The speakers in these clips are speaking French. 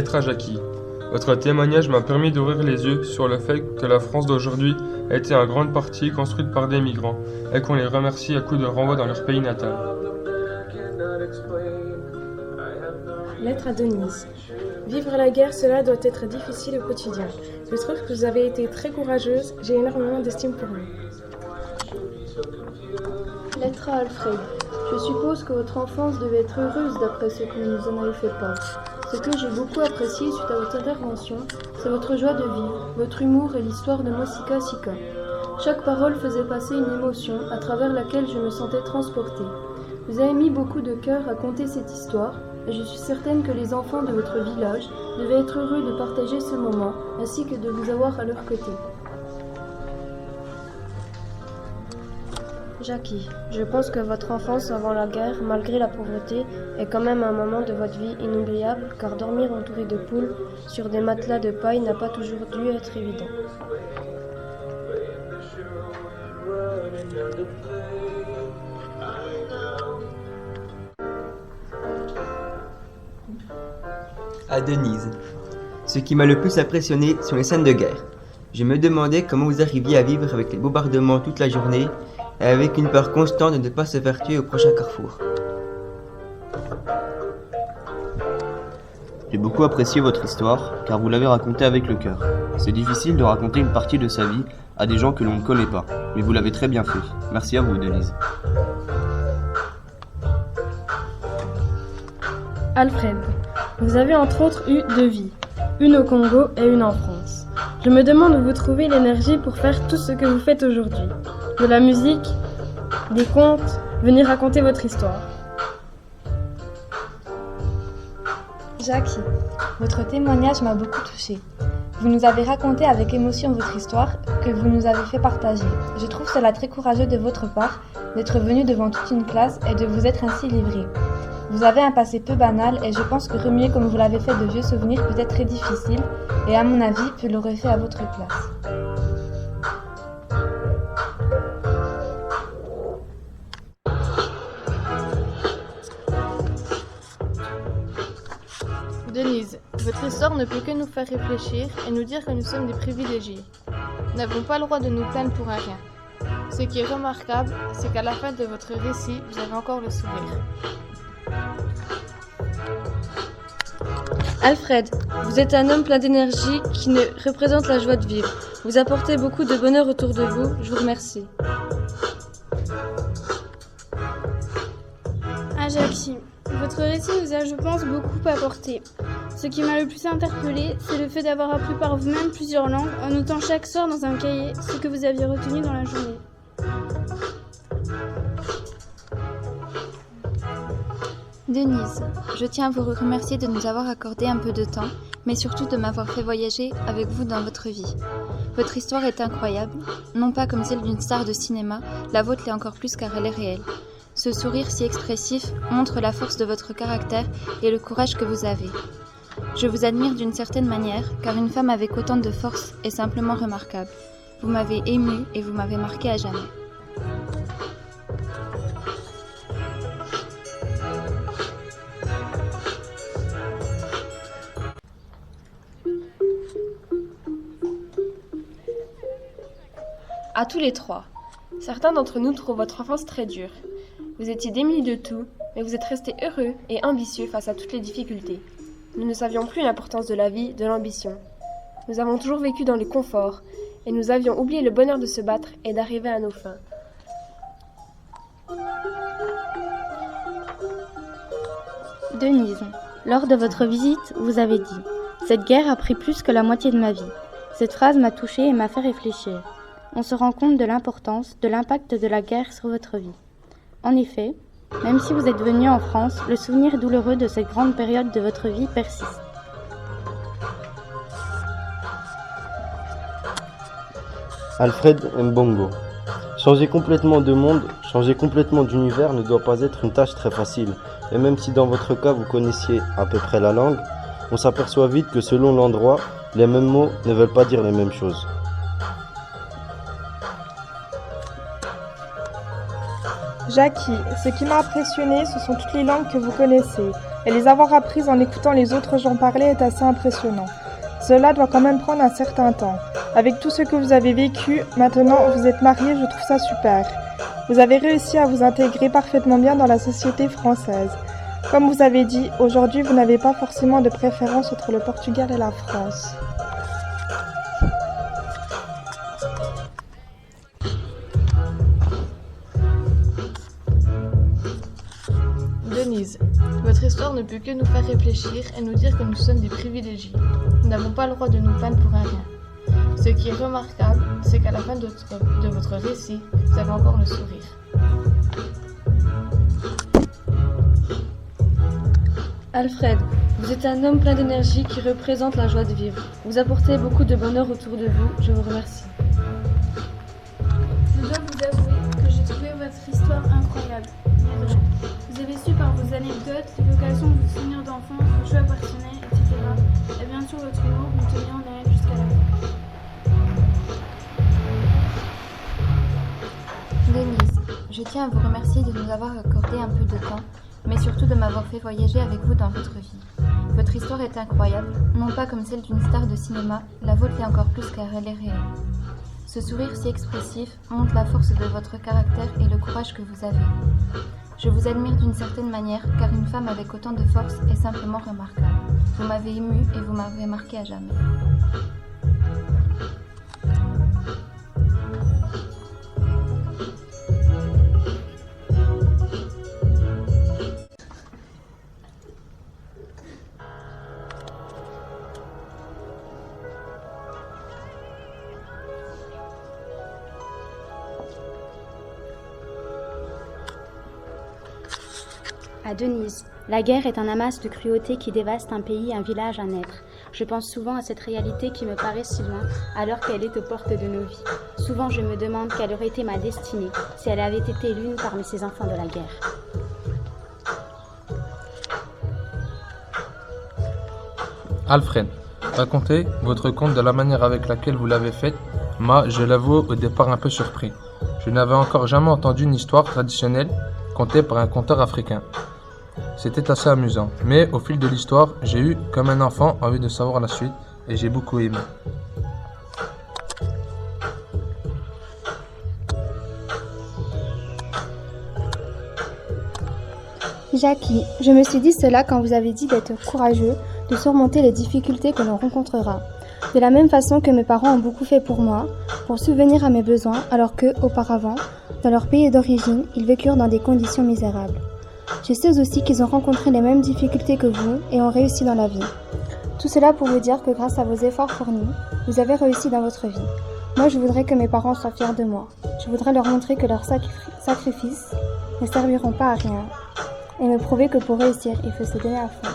Lettre à Jackie. Votre témoignage m'a permis d'ouvrir les yeux sur le fait que la France d'aujourd'hui a été en grande partie construite par des migrants et qu'on les remercie à coups de renvoi dans leur pays natal. Lettre à Denise. Vivre la guerre, cela doit être difficile au quotidien. Je trouve que vous avez été très courageuse, j'ai énormément d'estime pour vous. Lettre à Alfred. Je suppose que votre enfance devait être heureuse d'après ce que vous nous en avez fait part. Ce que j'ai beaucoup apprécié suite à votre intervention, c'est votre joie de vivre, votre humour et l'histoire de Mosika Sika. Chaque parole faisait passer une émotion à travers laquelle je me sentais transportée. Vous avez mis beaucoup de cœur à conter cette histoire et je suis certaine que les enfants de votre village devaient être heureux de partager ce moment ainsi que de vous avoir à leur côté. Jackie, je pense que votre enfance avant la guerre, malgré la pauvreté, est quand même un moment de votre vie inoubliable, car dormir entouré de poules sur des matelas de paille n'a pas toujours dû être évident. À Denise. Ce qui m'a le plus impressionné sont les scènes de guerre. Je me demandais comment vous arriviez à vivre avec les bombardements toute la journée et avec une peur constante de ne pas se faire tuer au prochain carrefour. J'ai beaucoup apprécié votre histoire, car vous l'avez racontée avec le cœur. C'est difficile de raconter une partie de sa vie à des gens que l'on ne connaît pas, mais vous l'avez très bien fait. Merci à vous, Denise. Alfred, vous avez entre autres eu 2 vies, une au Congo et une en France. Je me demande où vous trouvez l'énergie pour faire tout ce que vous faites aujourd'hui. De la musique, des contes, venir raconter votre histoire. Jackie, votre témoignage m'a beaucoup touchée. Vous nous avez raconté avec émotion votre histoire que vous nous avez fait partager. Je trouve cela très courageux de votre part d'être venu devant toute une classe et de vous être ainsi livré. Vous avez un passé peu banal et je pense que remuer comme vous l'avez fait de vieux souvenirs peut être très difficile et à mon avis, je l'aurais fait à votre place. Denise, votre histoire ne peut que nous faire réfléchir et nous dire que nous sommes des privilégiés. Nous n'avons pas le droit de nous plaindre pour un rien. Ce qui est remarquable, c'est qu'à la fin de votre récit, vous avez encore le sourire. Alfred, vous êtes un homme plein d'énergie qui représente la joie de vivre. Vous apportez beaucoup de bonheur autour de vous, je vous remercie. À Jackie, votre récit nous a, je pense, beaucoup apporté. Ce qui m'a le plus interpellée, c'est le fait d'avoir appris par vous-même plusieurs langues en notant chaque soir dans un cahier ce que vous aviez retenu dans la journée. Denise, je tiens à vous remercier de nous avoir accordé un peu de temps, mais surtout de m'avoir fait voyager avec vous dans votre vie. Votre histoire est incroyable, non pas comme celle d'une star de cinéma, la vôtre l'est encore plus car elle est réelle. Ce sourire si expressif montre la force de votre caractère et le courage que vous avez. Je vous admire d'une certaine manière, car une femme avec autant de force est simplement remarquable. Vous m'avez émue et vous m'avez marqué à jamais. À tous les 3. Certains d'entre nous trouvent votre enfance très dure. Vous étiez démunis de tout, mais vous êtes restés heureux et ambitieux face à toutes les difficultés. Nous ne savions plus l'importance de la vie, de l'ambition. Nous avons toujours vécu dans le confort, et nous avions oublié le bonheur de se battre et d'arriver à nos fins. Denise, lors de votre visite, vous avez dit « Cette guerre a pris plus que la moitié de ma vie ». Cette phrase m'a touchée et m'a fait réfléchir. On se rend compte de l'importance, de l'impact de la guerre sur votre vie. En effet, même si vous êtes venu en France, le souvenir douloureux de cette grande période de votre vie persiste. Alfred Mbongo. Changer complètement de monde, changer complètement d'univers ne doit pas être une tâche très facile. Et même si dans votre cas vous connaissiez à peu près la langue, on s'aperçoit vite que selon l'endroit, les mêmes mots ne veulent pas dire les mêmes choses. Jackie, ce qui m'a impressionné, ce sont toutes les langues que vous connaissez. et les avoir apprises en écoutant les autres gens parler est assez impressionnant. Cela doit quand même prendre un certain temps. Avec tout ce que vous avez vécu, maintenant vous êtes mariés, je trouve ça super. Vous avez réussi à vous intégrer parfaitement bien dans la société française. Comme vous avez dit, aujourd'hui vous n'avez pas forcément de préférence entre le Portugal et la France. Denise, votre histoire ne peut que nous faire réfléchir et nous dire que nous sommes des privilégiés. Nous n'avons pas le droit de nous plaindre pour un rien. Ce qui est remarquable, c'est qu'à la fin de votre récit, vous avez encore le sourire. Alfred, vous êtes un homme plein d'énergie qui représente la joie de vivre. Vous apportez beaucoup de bonheur autour de vous, je vous remercie. Je dois vous avouer que j'ai trouvé votre histoire incroyable. Vous avez su par vos anecdotes, l'évocation de vos souvenirs d'enfance, vos choix personnels, etc. Et bien sûr votre humour, vous tenez en haleine jusqu'à la fin. Denise, je tiens à vous remercier de nous avoir accordé un peu de temps, mais surtout de m'avoir fait voyager avec vous dans votre vie. Votre histoire est incroyable, non pas comme celle d'une star de cinéma, la vôtre l'est encore plus car elle est réelle. Ce sourire si expressif montre la force de votre caractère et le courage que vous avez. Je vous admire d'une certaine manière, car une femme avec autant de force est simplement remarquable. Vous m'avez émue et vous m'avez marqué à jamais. À Denise, la guerre est un amas de cruauté qui dévaste un pays, un village, un être. Je pense souvent à cette réalité qui me paraît si loin, alors qu'elle est aux portes de nos vies. Souvent je me demande quelle aurait été ma destinée si elle avait été l'une parmi ces enfants de la guerre. Alfred, racontez votre conte de la manière avec laquelle vous l'avez fait m'a, je l'avoue, au départ un peu surpris. Je n'avais encore jamais entendu une histoire traditionnelle contée par un conteur africain. C'était assez amusant, mais au fil de l'histoire, j'ai eu, comme un enfant, envie de savoir la suite et j'ai beaucoup aimé. Jackie, je me suis dit cela quand vous avez dit d'être courageux, de surmonter les difficultés que l'on rencontrera. De la même façon que mes parents ont beaucoup fait pour moi, pour subvenir à mes besoins, alors que, auparavant, dans leur pays d'origine, ils vécurent dans des conditions misérables. Je sais aussi qu'ils ont rencontré les mêmes difficultés que vous et ont réussi dans la vie. Tout cela pour vous dire que grâce à vos efforts fournis, vous avez réussi dans votre vie. Moi, je voudrais que mes parents soient fiers de moi. Je voudrais leur montrer que leurs sacrifices ne serviront pas à rien et me prouver que pour réussir, il faut se donner à fond.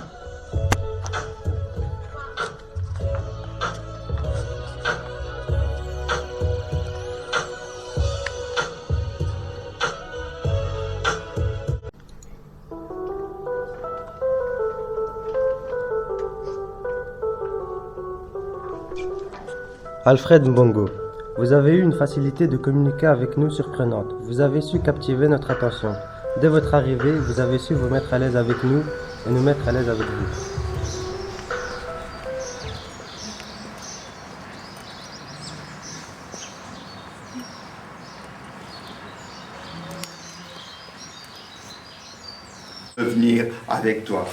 Alfred Mbongo, vous avez eu une facilité de communiquer avec nous surprenante. Vous avez su captiver notre attention. Dès votre arrivée, vous avez su vous mettre à l'aise avec nous et nous mettre à l'aise avec vous. Venir avec toi.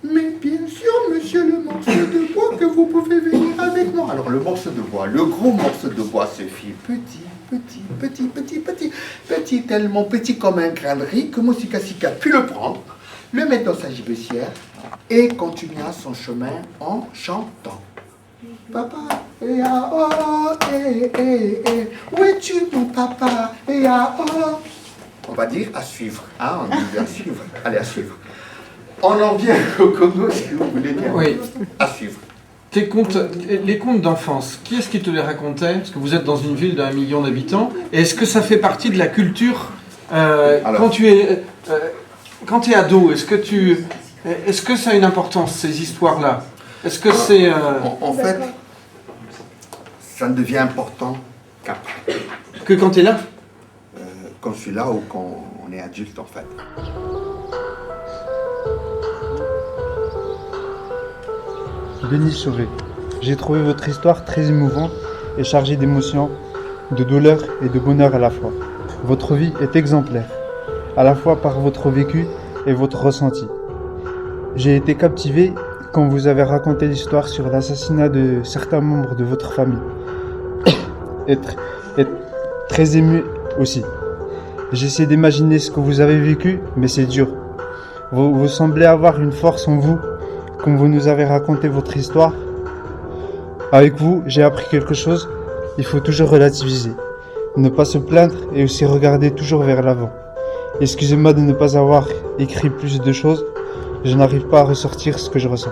Mais bien sûr, monsieur, le morceau de bois que vous pouvez venir avec moi. Alors le morceau de bois, le gros morceau de bois se fit petit, tellement petit comme un grain de riz que Moussika a pu le prendre, le mettre dans sa gibecière et continua son chemin en chantant. Papa, et ah oh, où es-tu mon papa, et ah oh. On va dire à suivre, hein, on dit à suivre, allez à suivre. On en vient au Congo, si vous voulez bien. Oui. À suivre. Les contes d'enfance, qui est-ce qui te les racontait? Parce que vous êtes dans une ville d'1 million d'habitants. Et est-ce que ça fait partie de la culture quand tu es ado? Est-ce que ça a une importance, ces histoires-là? Est-ce que c'est... En fait, ça ne devient important qu'après. Que quand tu es là? Quand je suis là ou quand on est adulte, en fait. Denis Chauvet. J'ai trouvé votre histoire très émouvante et chargée d'émotions, de douleur et de bonheur à la fois. Votre vie est exemplaire, à la fois par votre vécu et votre ressenti. J'ai été captivé quand vous avez raconté l'histoire sur l'assassinat de certains membres de votre famille. et très ému aussi. J'essaie d'imaginer ce que vous avez vécu, mais c'est dur. Vous semblez avoir une force en vous, comme vous nous avez raconté votre histoire. Avec vous, j'ai appris quelque chose, il faut toujours relativiser. Ne pas se plaindre et aussi regarder toujours vers l'avant. Excusez-moi de ne pas avoir écrit plus de choses, je n'arrive pas à ressortir ce que je ressens.